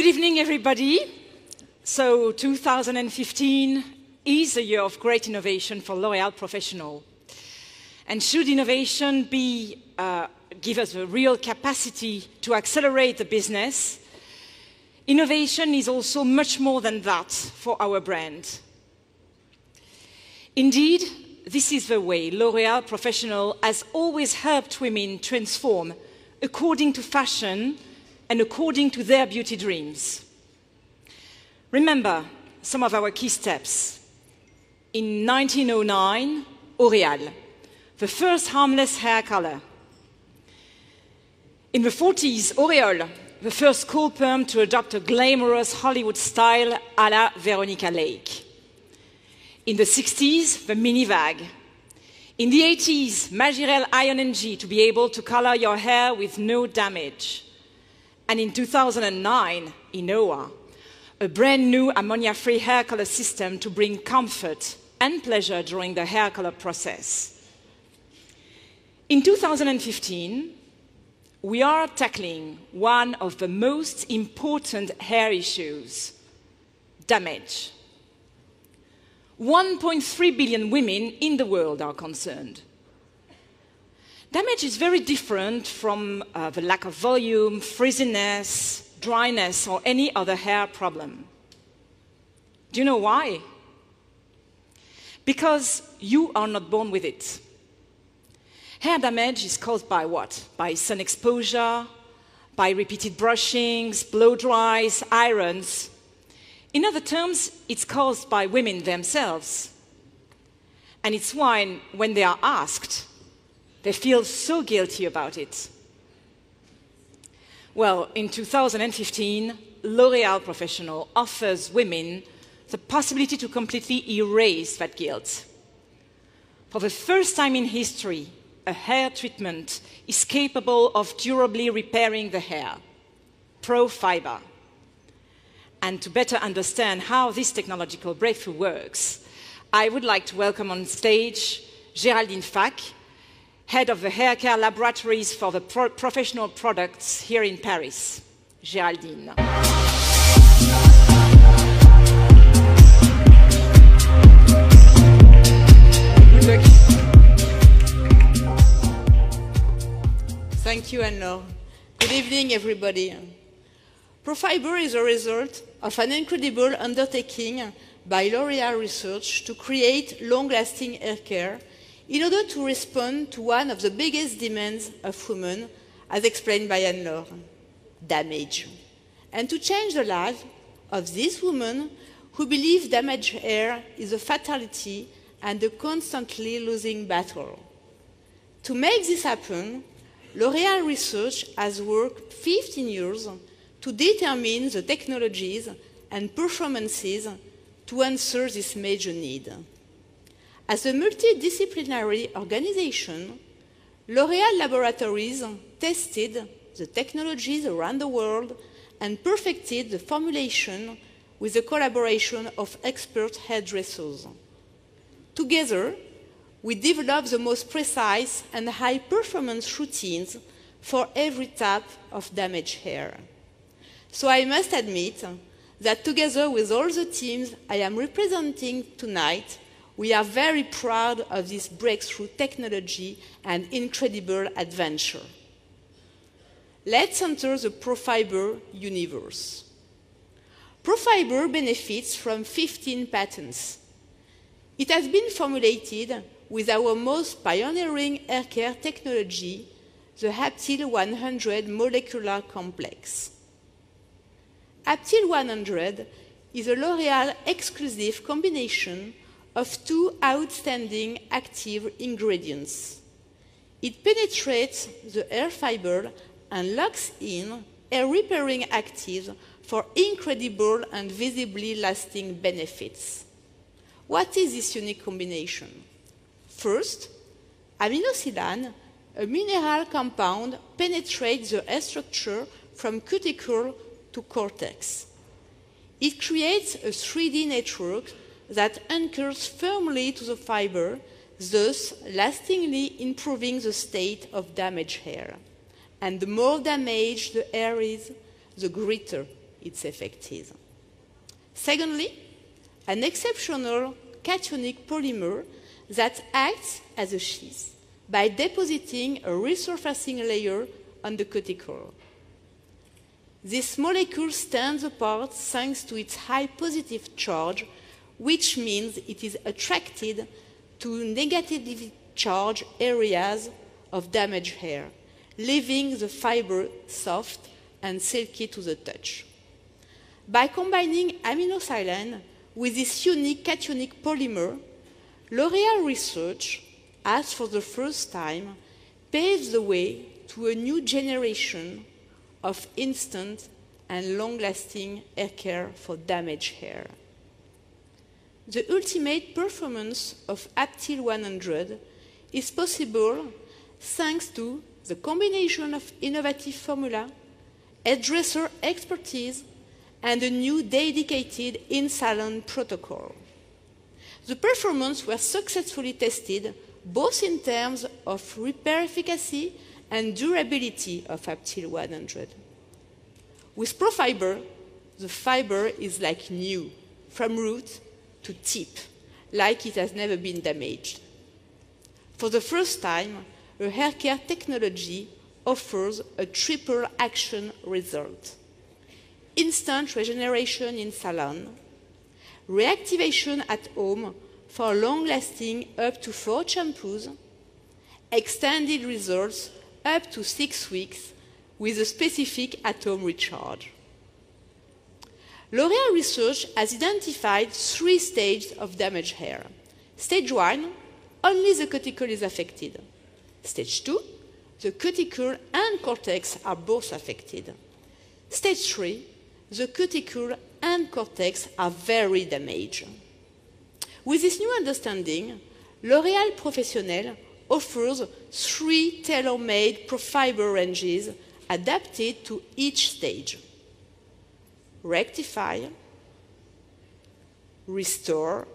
Good evening, everybody. So 2015 is a year of great innovation for L'Oréal Professionnel. And should innovation give us a real capacity to accelerate the business, innovation is also much more than that for our brand. Indeed, this is the way L'Oréal Professionnel has always helped women transform according to fashion and according to their beauty dreams. Remember some of our key steps. In 1909, Aureal, the first harmless hair color. In the 40s, Aureole, the first cool perm to adopt a glamorous Hollywood style à la Veronica Lake. In the 60s, the Mini Vag. In the 80s, Majirel Ion NG to be able to color your hair with no damage. And in 2009, Inoa, a brand new ammonia-free hair color system to bring comfort and pleasure during the hair color process. In 2015, we are tackling one of the most important hair issues, damage. 1.3 billion women in the world are concerned. Damage is very different from the lack of volume, frizziness, dryness, or any other hair problem. Do you know why? Because you are not born with it. Hair damage is caused by what? By sun exposure, by repeated brushings, blow dries, irons. In other terms, it's caused by women themselves. And it's why, when they are asked, they feel so guilty about it. Well, in 2015, L'Oréal Professionnel offers women the possibility to completely erase that guilt. For the first time in history, a hair treatment is capable of durably repairing the hair, Pro-Fiber. And to better understand how this technological breakthrough works, I would like to welcome on stage Géraldine Fac, head of the hair care laboratories for the professional products here in Paris. Géraldine. Good luck. Thank you, Anne-Laure. Good evening, everybody. Pro-Fiber is a result of an incredible undertaking by L'Oréal Research to create long-lasting hair care in order to respond to one of the biggest demands of women, as explained by Anne-Laure, damage, and to change the life of these women who believe damaged hair is a fatality and a constantly losing battle. To make this happen, L'Oréal Research has worked 15 years to determine the technologies and performances to answer this major need. As a multidisciplinary organization, L'Oréal Laboratories tested the technologies around the world and perfected the formulation with the collaboration of expert hairdressers. Together, we developed the most precise and high-performance routines for every type of damaged hair. So I must admit that together with all the teams I am representing tonight, we are very proud of this breakthrough technology and incredible adventure. Let's enter the Pro-Fiber universe. Pro-Fiber benefits from 15 patents. It has been formulated with our most pioneering hair care technology, the Aptil 100 molecular complex. Aptil 100 is a L'Oréal exclusive combination of two outstanding active ingredients. It penetrates the hair fiber and locks in hair-repairing actives for incredible and visibly lasting benefits. What is this unique combination? First, aminosilan, a mineral compound, penetrates the hair structure from cuticle to cortex. It creates a 3D network that anchors firmly to the fiber, thus lastingly improving the state of damaged hair. And the more damaged the hair is, the greater its effect is. Secondly, an exceptional cationic polymer that acts as a sheath by depositing a resurfacing layer on the cuticle. This molecule stands apart thanks to its high positive charge, which means it is attracted to negatively charged areas of damaged hair, leaving the fiber soft and silky to the touch. By combining aminosilane with this unique cationic polymer, L'Oréal Research has for the first time paved the way to a new generation of instant and long-lasting hair care for damaged hair. The ultimate performance of Aptil 100 is possible thanks to the combination of innovative formula, hairdresser expertise, and a new dedicated in-salon protocol. The performance was successfully tested both in terms of repair efficacy and durability of Aptil 100. With ProFiber, the fiber is like new, from root to tip, like it has never been damaged. For the first time, a hair care technology offers a triple action result: instant regeneration in salon, reactivation at home for long-lasting up to 4 shampoos, extended results up to 6 weeks with a specific at-home recharge. L'Oréal Research has identified 3 stages of damaged hair. Stage 1, only the cuticle is affected. Stage 2, the cuticle and cortex are both affected. Stage 3, the cuticle and cortex are very damaged. With this new understanding, L'Oréal Professionnel offers 3 tailor-made ProFiber ranges adapted to each stage: rectify, restore,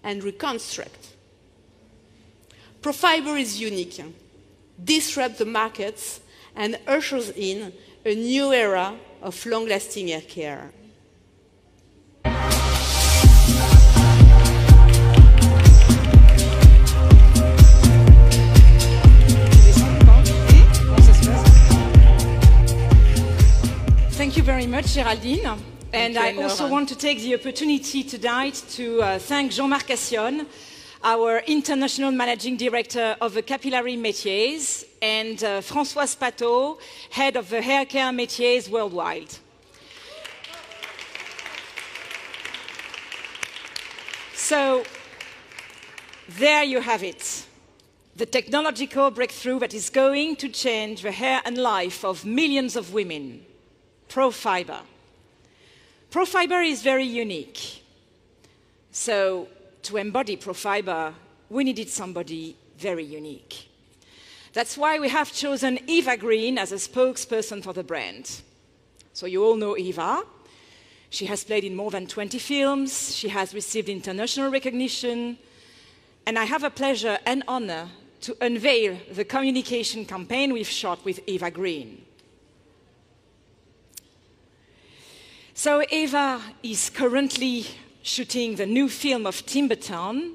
and reconstruct. ProFiber is unique, disrupts the markets, and ushers in a new era of long-lasting hair care. Thank you very much, Géraldine. And I also want to take the opportunity tonight to thank Jean-Marc Cassion, our International Managing Director of the Capillary Métiers, and Françoise Pateau, Head of the Hair Care Métiers Worldwide. So, there you have it. The technological breakthrough that is going to change the hair and life of millions of women. ProFiber. ProFiber is very unique. So, to embody ProFiber, we needed somebody very unique. That's why we have chosen Eva Green as a spokesperson for the brand. So you all know Eva. She has played in more than 20 films. She has received international recognition. And I have a pleasure and honor to unveil the communication campaign we've shot with Eva Green. So Eva is currently shooting the new film of Tim Burton.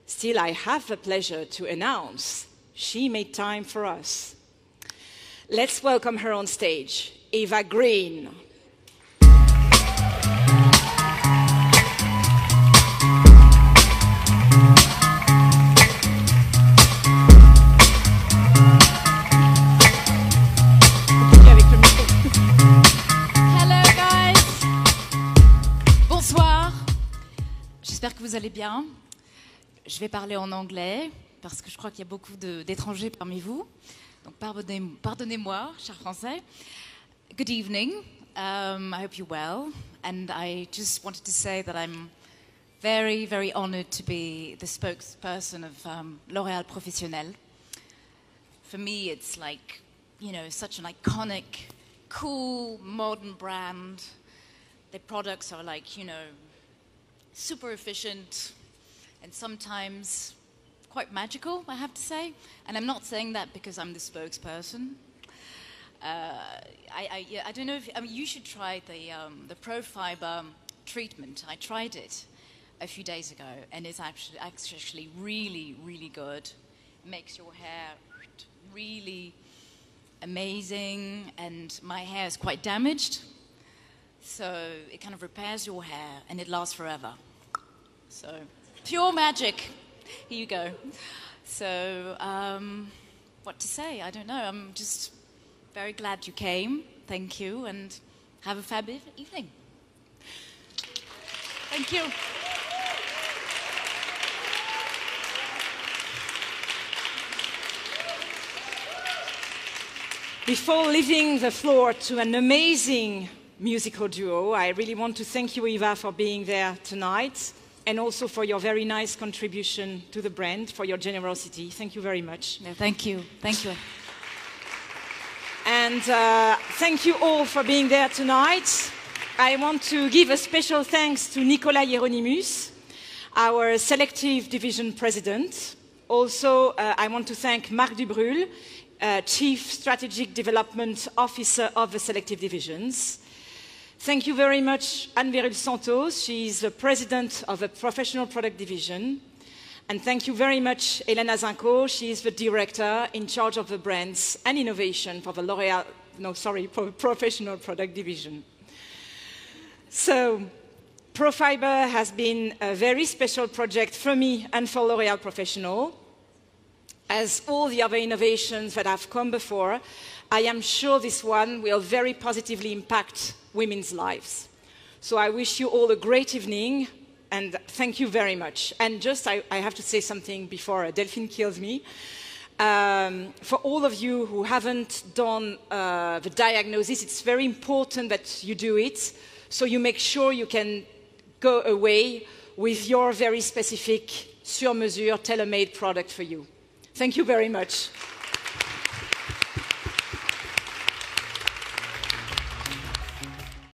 Still, I have the pleasure to announce she made time for us. Let's welcome her on stage, Eva Green. J'espère que vous allez bien. Je vais parler en anglais parce que je crois qu'il y a beaucoup d'étrangers parmi vous. Donc pardonnez-moi, chers Français. Good evening. I hope you're well. And I just wanted to say that I'm very, very honored to be the spokesperson of L'Oréal Professionnel. For me, it's like, you know, such an iconic, cool, modern brand. Their products are like, you know, super efficient and sometimes quite magical, I have to say. And I'm not saying that because I'm the spokesperson. I don't know if, I mean, you should try the Pro-Fiber treatment. I tried it a few days ago, and it's actually really, really good. It makes your hair really amazing, and my hair is quite damaged, so it kind of repairs your hair, and it lasts forever. So, pure magic. Here you go. So, what to say? I don't know. I'm just very glad you came. Thank you, and have a fab evening. Thank you. Before leaving the floor to an amazing musical duo, I really want to thank you, Eva, for being there tonight, and also for your very nice contribution to the brand, for your generosity. Thank you very much. Yeah, thank you. Thank you. And thank you all for being there tonight. I want to give a special thanks to Nicolas Hieronymus, our Selective Division President. Also, I want to thank Marc Dubrul, Chief Strategic Development Officer of the Selective Divisions. Thank you very much, Anne-Verul Santos. She is the President of the Professional Product Division. And thank you very much, Elena Zinko. She is the Director in charge of the brands and innovation for the Professional Product Division. So, Pro-Fiber has been a very special project for me and for L'Oréal Professional. As all the other innovations that have come before, I am sure this one will very positively impact women's lives. So I wish you all a great evening, and thank you very much. And just, I have to say something before Delphine kills me. For all of you who haven't done the diagnosis, it's very important that you do it, so you make sure you can go away with your very specific, sur-mesure, tailor-made product for you. Thank you very much.